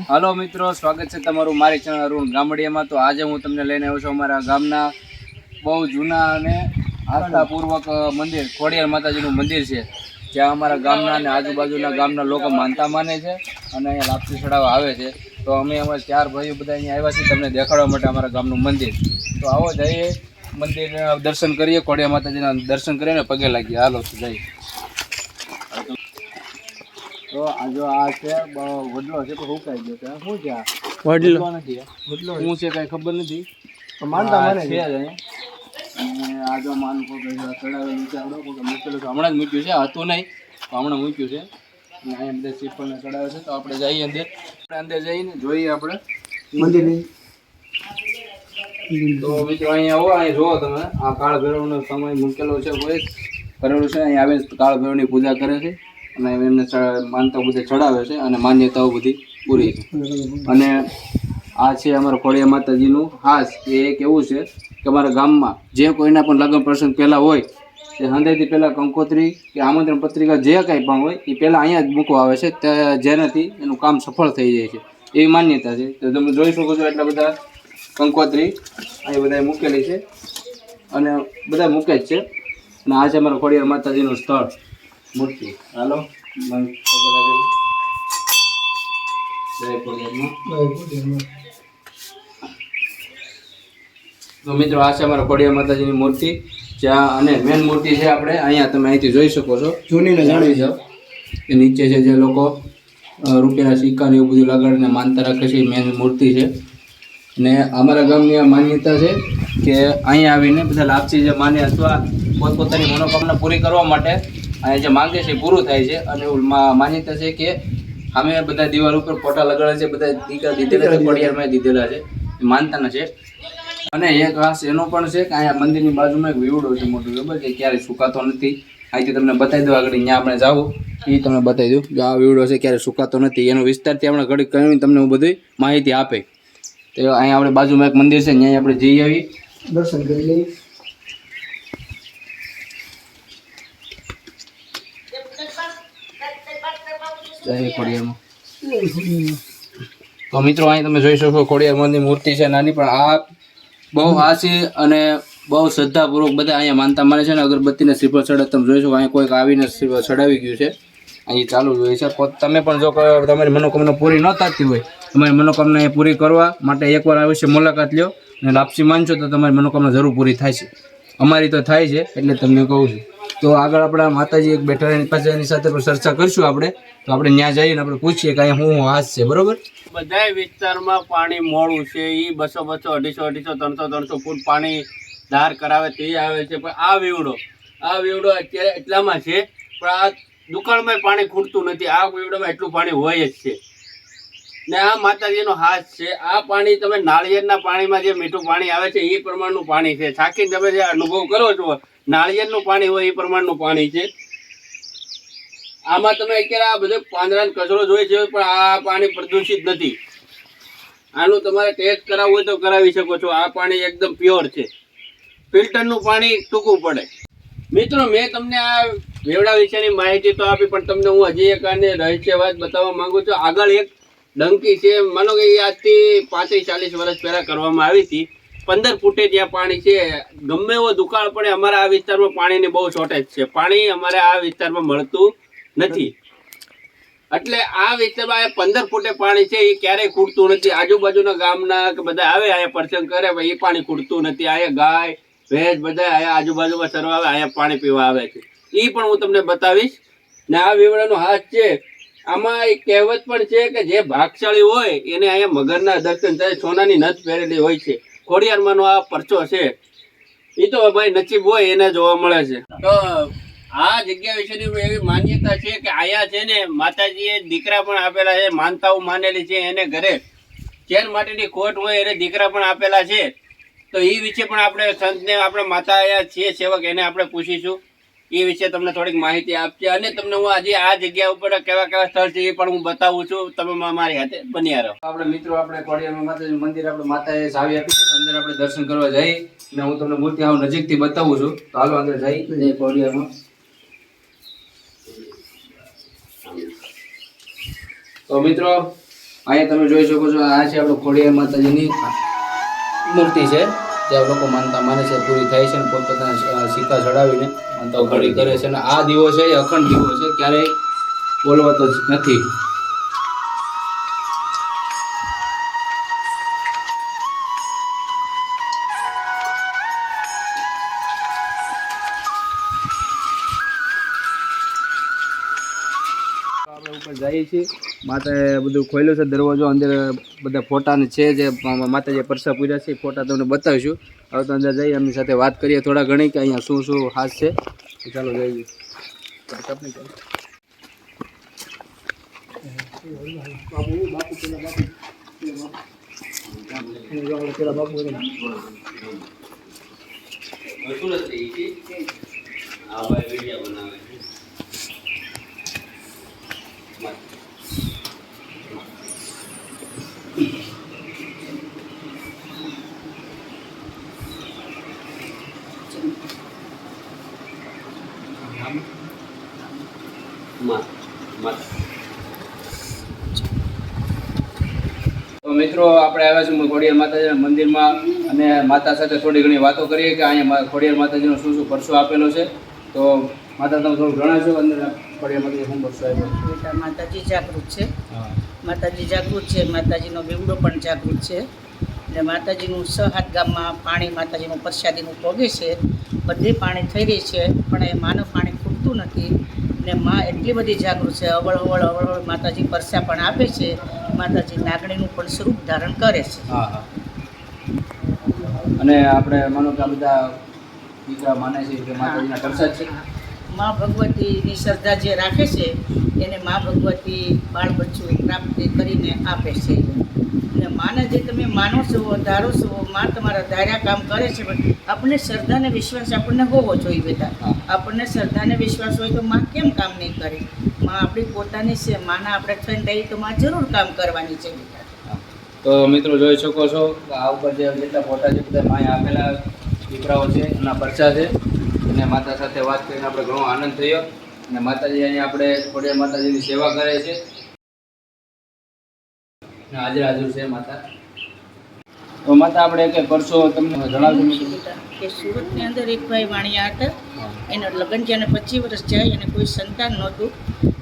Hello मित्रों, स्वागत है तमारू मारी चैनल अरुण गामडिया। तो आज हूँ तमने लईने આવ્યો છું અમારા ગામના બહુ જૂના અને આસ્થાપૂર્વક મંદિર ખોડિયાર માતાજીનું મંદિર છે, જ્યાં અમારા ગામના અને આજુબાજુના ગામના લોકો માનતા માને છે અને અહીંયા લાપસી ચડાવવા આવે છે। તો અમે અમારા ચાર ભાઈઓ બધા અહીંયા આવ્યા છીએ તમને દેખાડવા માટે અમારા ગામનું મંદિર। તો આવો જઈએ મંદિરના દર્શન કરીએ, ખોડિયાર માતાજીના દર્શન કરીને પગે લાગીએ। હાલો જઈએ। तो आज आ वडलो है तो हुकाई गयो है। શું છે આ વડલો નથી? વડલો શું છે કઈ ખબર નથી, માનતા માને છે જ અહીંયા। આ જો માન કો ગયો ચડાવેલું છે, આવડો કો મૂકેલું છે, હમણાં જ મૂક્યું છે, હતું નહીં તો હમણાં મૂક્યું છે અને અહીંયા બધા શ્રીફળને ચડાવે છે। તો આપણે જઈએ અંદર જઈને જોઈએ આપણે મંદિરની। તો મિત્રો અહીંયા આવો, અહીં જોવો તમે આ કાળ ભૈરવનો સમય મૂકેલો છે, કોઈ કરેલું છે। અહીંયા આવે કાળ ભૈરવની પૂજા કરે છે અને એમને માનતાઓ બધી ચડાવે છે અને માન્યતાઓ બધી પૂરી છે। અને આ છે અમારા ખોડિયાર માતાજીનું હાસ। એ એક એવું છે કે અમારા ગામમાં જે કોઈના પણ લગ્ન પ્રસંગ પહેલાં હોય તે હંધાઈથી પહેલાં કંકોત્રી કે આમંત્રણ પત્રિકા જે કાંઈ પણ હોય એ પહેલાં અહીંયા જ મૂકવા આવે છે, જેનાથી એનું કામ સફળ થઈ જાય છે, એવી માન્યતા છે। તો તમે જોઈ શકો છો એટલા બધા કંકોત્રી અહીં બધા મૂકેલી છે અને બધા મૂકે જ છે। અને આ છે અમારા ખોડિયાર માતાજીનું સ્થળ મૂર્તિ। હાલો તો મિત્રો આ છે અમારા ખોડિયાર માતાજીની મૂર્તિ, જ્યાં અને મેન મૂર્તિ છે આપણે અહીંયા તમે અહીંથી જોઈ શકો છો, જૂનીને જાણી જાઓ। એ નીચે છે જે લોકો રૂપિયાના સિક્કા ને એવું બધું લગાડીને માનતા રાખે છે, એ મેન મૂર્તિ છે। અને અમારા ગામની આ માન્યતા છે કે અહીંયા આવીને બધા લાપસી જે માને અથવા પોતપોતાની મનોકામના પૂરી કરવા માટે અહીંયા જે માંગે છે પૂરું થાય છે। અને એવું માન્યતા છે કે અમે બધા દિવાલ ઉપર ફોટા લગાડે છે, બધા દીકરા દીધેલા છે, ખોડિયારમાં દીધેલા છે, માનતાના છે। અને એક ખાસ એનો પણ છે કે અહીંયા મંદિરની બાજુમાં એક વીવડો છે મોટો, બરાબર, કે ક્યારે સુકાતો નથી। અહીંથી તમને બતાવી દો, આગળ ત્યાં આપણે જાવું એ તમને બતાવી દઉં કે આ વીવડો છે ક્યારે સુકાતો નથી, એનો વિસ્તારથી આપણે ઘડી કહ્યું તમને હું બધી માહિતી આપે। તો અહીંયા આપણે બાજુમાં એક મંદિર છે, ત્યાં આપણે જઈ આવી દર્શન કરી લઈએ। તો મિત્રો અહીં તમે જોઈ શકો ખોડિયાર માની મૂર્તિ છે નાની, પણ આ બહુ હાસી અને બહુ શ્રદ્ધાપૂર્વક બધા અહીંયા માનતા માને છે। અને અગરબત્તીને શ્રીફળ ચડાવે તમે જોઈ શકો, અહીંયા કોઈક આવીને ચડાવી ગયું છે, અહીં ચાલુ જ હોય છે। તમે પણ જો તમારી મનોકામના પૂરી ન થતી હોય, તમારી મનોકામના એ પૂરી કરવા માટે એકવાર અવશ્ય મુલાકાત લ્યો અને લાપસી માનશો તો તમારી મનોકામના જરૂર પૂરી થાય છે। અમારી તો થાય છે એટલે તમને કહું છું। તો આગળ આપણા માતાજી એક બેઠા એની પાસે એની સાથે પણ ચર્ચા કરીશું આપણે। તો આપણે ત્યાં જઈને આપણે પૂછીએ કે અહીંયા શું હાસ છે, બરોબર। બધા વિસ્તારમાં પાણી મોડું છે, એ 200 200 250 300 300 ફૂટ પાણી ધાર કરાવે તે આવે છે, પણ આ વીવડો અત્યારે એટલામાં છે, પણ આ દુકાળમાં પાણી ખૂટતું નથી, આ વીવડોમાં એટલું પાણી હોય જ છે। ને આ માતાજીનો હાથ છે। આ પાણી તમે નાળિયેરના પાણીમાં જે મીઠું પાણી આવે છે એ પ્રમાણનું પાણી છે, થાકીને તમે જે અનુભવ કરો છો નાળિયેરનું પાણી હોય એ પ્રમાણનું પાણી છે। આમાં તમે અત્યારે આ બધો પાંદડાનો કચરો જોઈ છે, પણ આ પાણી પ્રદૂષિત નથી। આનું તમારે ટેસ્ટ કરાવવું હોય તો કરાવી શકો છો। આ પાણી એકદમ પ્યોર છે, ફિલ્ટરનું પાણી ટૂંકું પડે। મિત્રો મેં તમને આ વેવડા વિશેની માહિતી તો આપી, પણ તમને હું હજી એક આને રહસ્ય વાત બતાવવા માંગુ છું। આગળ એક ડંકી છે, માનો કે એ આજથી 35 40 વર્ષ પહેલાં કરવામાં આવી હતી। 15 ફૂટે ત્યાં પાણી છે, ગમે એવો દુકાળ પડે અમારા આ વિસ્તારમાં પાણીની બહુ શોર્ટેજ છે, પાણી અમારે આ વિસ્તારમાં મળતું નથી। એટલે આ વિસ્તારમાં 15 ફૂટે પાણી છે, એ ક્યારેય ખૂટતું નથી। આજુબાજુના ગામના કે બધા આવે અહીંયા પ્રસંગ કરે, એ પાણી ખૂટતું નથી। અહીંયા ગાય ભેંસ બધા અહીંયા આજુબાજુમાં સરવા આવે, અહીંયા પાણી પીવા આવે છે, એ પણ હું તમને બતાવીશ। ને આ વીવડાનો હાથ છે, આમાં એક કહેવત પણ છે કે જે ભાગશાળી હોય એને અહીંયા મગરના દર્શન થાય, સોનાની નથ પહેરેલી હોય છે। ખોડિયારમાંનો આ પરચો છે, એ તો ભાઈ નસીબ હોય એને જોવા મળે છે। તો આ જગ્યા વિશેની એવી માન્યતા છે કે અહીંયા છે ને માતાજીએ દીકરા પણ આપેલા છે, માનતાઓ માનેલી છે, એને ઘરે ચેન માટેની ખોટ હોય એને દીકરા પણ આપેલા છે। તો એ વિશે પણ આપણે સંતને આપણે માતા અહીંયા છીએ સેવક એને આપણે પૂછીશું, એ વિશે તમને થોડીક માહિતી આપશે। અને તમને હું આજે આ જગ્યા ઉપર કેવા કેવા સ્થળ છે એ પણ હું બતાવું છું, તમે મારી હાથે બન્યા રહો। આપણે મિત્રો આપણે ખોડિયાર માતાજીનું મંદિર આપણે માતાએ ચાવી આપી છે, અંદર આપણે દર્શન કરવા જઈએ અને હું તમને મૂર્તિ આવું નજીકથી બતાવું છું। તો હાલો અંદર જઈએ ખોડિયારમાં। તો મિત્રો અહીંયા તમે જોઈ શકો છો, આ છે આપણું ખોડિયાર માતાજીની મૂર્તિ છે, જ્યાં લોકો માને છે પૂરી થાય છે, અને પોતપોતાના સિક્કા ચડાવીને માનતાઓ પૂરી કરે છે. અને આ દીવો છે એ અખંડ દીવો છે, ક્યારેય બોલવાતો જ નથી. આપણે ઉપર જઈએ છીએ, માતાએ બધું ખોલ્યું છે દરવાજો, અંદર બધા ફોટાને છે જે માતાજીએ પરસા પૂર્યા છે, ફોટા તમને બતાવીશું. હવે તો અંદર જઈએ, એમની સાથે વાત કરીએ થોડા ઘણી કે અહીંયા શું શું ખાસ છે. ચાલો જઈએ. તો મિત્રો આપણે આવ્યા છીએ ખોડિયાર માતાજીના મંદિરમાં, અને માતા સાથે થોડી ઘણી વાતો કરીએ કે અહીંયા ખોડિયાર માતાજીનો શું શું પરસો આપેલો છે. તો માતા તમે થોડું જણાવશો અંદર ખોડિયાર માતાજી શું પરસો આપ્યો? બેટા માતાજી જાગૃત છે, માતાજી જાગૃત છે, માતાજીનો બેવડો પણ જાગૃત છે. ને માતાજીનું 6-7 ગામમાં પાણી માતાજીનું પ્રસાદીનું પોગે છે, બધી પાણી થઈ રહી છે, પણ એ માનું પાણી ખૂટતું નથી. ને માં એટલી બધી જાગૃત છે, અવળ માતાજી પરસા પણ આપે છે, માતાજી નાગણીનું પણ સ્વરૂપ ધારણ કરે છે. હા હા. અને આપણે માનો કે આ બધા દીકરા માને છે કે માતાજીના પ્રસાદ છે. માં ભગવતીની શ્રદ્ધા જે રાખે છે એને માં ભગવતી બાળ બચ્ચું પ્રાપ્ત કરીને આપે છે. અને માને જે તમે માનો છો, ધારો છો, માં તમારા ધાર્યા કામ કરે છે, પણ આપણને શ્રદ્ધા અને વિશ્વાસ આપણને હોવો જોઈએ બેટા. આપણને શ્રદ્ધા અને વિશ્વાસ હોય તો માં કેમ કામ નહીં કરે? માં આપણી પોતાની છે, માના આપણે થઈને રહી તો માં જરૂર કામ કરવાની છે બેટા. તો મિત્રો જોઈ શકો છો આ ઉપર જે જેટલા ફોટા છે બધા માએ આપેલા દીકરાઓ છે, એના પરચા છે. અને માતા સાથે વાત કરીને આપણે ઘણો આનંદ થયો. અને માતાજી અહીંયા આપણે ખોડિયાર માતાજીની સેવા કરે છે, હાજર છે માતા. તો માતા આપણે એક પરસો તમને જણાવજો મિત્રો. કે સુરતની અંદર એક ભાઈ વાણિયા હતા, એના લગ્ન જ્યારે 25 વર્ષ જાય અને કોઈ સંતાન નહોતું,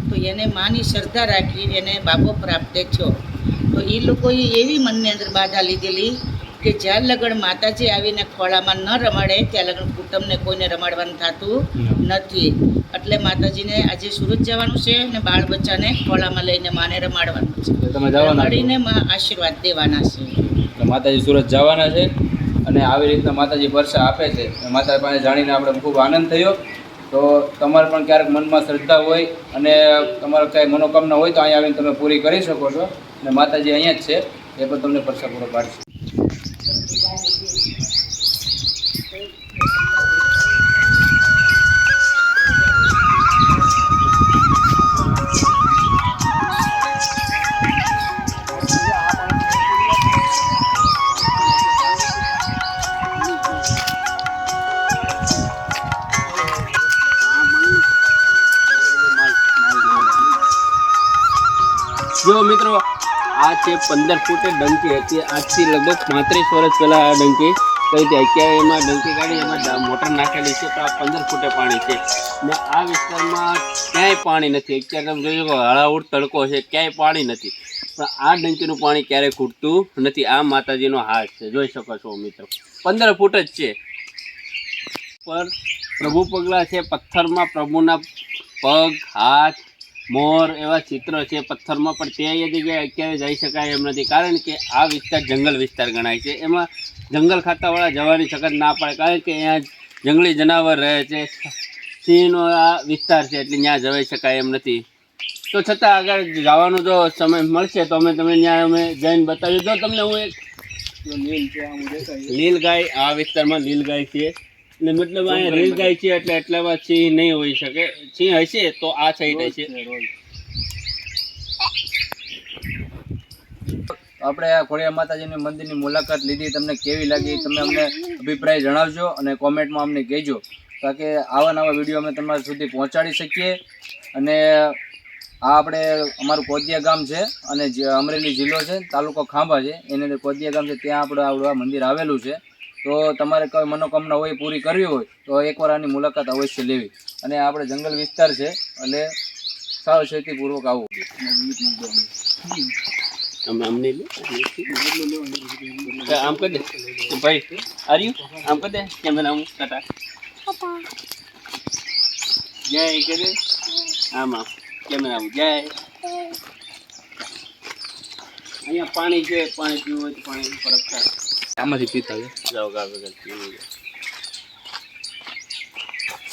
તો એને માની શ્રદ્ધા રાખી એને બાબો પ્રાપ્ત થયો. તો એ લોકોએ એવી મનની અંદર બાધા લીધેલી કે જ્યાં લગન માતાજી આવીને ખોળામાં ન રમાડે ત્યાં લગન કુટુંબને કોઈને રમાડવાનું થતું નથી. એટલે માતાજીને આજે સુરત જવાનું છે અને બાળ બચ્ચાને ખોળામાં લઈને માને રમાડવાનું છે, તમે જવાના રમાડીને માં આશીર્વાદ દેવાના છે. તો માતાજી સુરત જવાના છે, અને આવી રીતના માતાજી પરસા આપે છે. માતા પાસે જાણીને આપણે ખૂબ આનંદ થયો. તો તમારે પણ ક્યારેક મનમાં શ્રદ્ધા હોય અને તમારે કાંઈ મનોકામના હોય તો અહીંયા આવીને તમે પૂરી કરી શકો છો. અને માતાજી અહીંયા જ છે, એ પણ તમને પરસા પૂરો પાડશે. જો મિત્રો આ છે 15 ફૂટે ડંકી હતી, આજથી લગભગ 35 વર્ષ પહેલાં આ ડંકી કઈ હતી. અત્યારે એમાં ડંકી કાઢી એમાં મોટર નાખેલી છે, તો આ 15 ફૂટે પાણી છે. ને આ વિસ્તારમાં ક્યાંય પાણી નથી. અત્યારે તમે જોઈ શકો હળાઉડ તડકો છે, ક્યાંય પાણી નથી, પણ આ ડંકીનું પાણી ક્યારેય ખૂટતું નથી. આ માતાજીનો હાથ છે, જોઈ શકો છો મિત્રો, 15 ફૂટ જ છે. પર પ્રભુ પગલા છે, પથ્થરમાં પ્રભુના પગ, હાથ, મોર એવા ચિત્રો છે પથ્થરમાં, પણ તે જગ્યાએ અત્યારે જઈ શકાય એમ નથી, કારણ કે આ વિસ્તાર જંગલ વિસ્તાર ગણાય છે. એમાં જંગલ ખાતાવાળા જવાની સખત ના પડે, કારણ કે અહીંયા જંગલી જનાવર રહે છે, સિંહનો આ વિસ્તાર છે, એટલે ત્યાં જવાઈ શકાય એમ નથી. તો છતાં આગળ જવાનો જો સમય મળશે તો અમે તમને ત્યાં અમે જઈને બતાવ્યું. જો તમને હું એક લીલ ગાય, આ વિસ્તારમાં લીલ ગાય છે, એટલે મતલબ અહીંયા લીલ ગાય છે, એટલે એટલામાં સિંહ નહીં હોઈ શકે. સિંહ હશે તો આ સાઈડ હશે. આપણે આ ખોડિયાર માતાજીની મંદિરની મુલાકાત લીધી, તમને કેવી લાગી તમે અમને અભિપ્રાય જણાવજો અને કોમેન્ટમાં અમને કહેજો, કારણ કે આવા નવા વિડીયો અમે તમારા સુધી પહોંચાડી શકીએ. અને આ આપણે અમારું કોદિયા ગામ છે અને જે અમરેલી જિલ્લો છે, તાલુકો ખાંભા છે, એની અંદર કોદિયા ગામ છે, ત્યાં આપણું આ મંદિર આવેલું છે. તો તમારે કોઈ મનોકામના હોય પૂરી કરવી હોય તો એકવાર આની મુલાકાત અવશ્ય લેવી. અને આપણે જંગલ વિસ્તાર છે એટલે સાવચેતીપૂર્વક આવવું. અમને આમ કરી દે ભાઈ, આર્યું આમ કરી દે કેમેરા આમ ટાટા જય કરે આમ આમ કેમેરા આમ જય. અહીંયા પાણી છે, પાણી પીવું હોય તો પાણી ફરક થાય. આમાંથી પીતા જાઓ ગાવ પીવું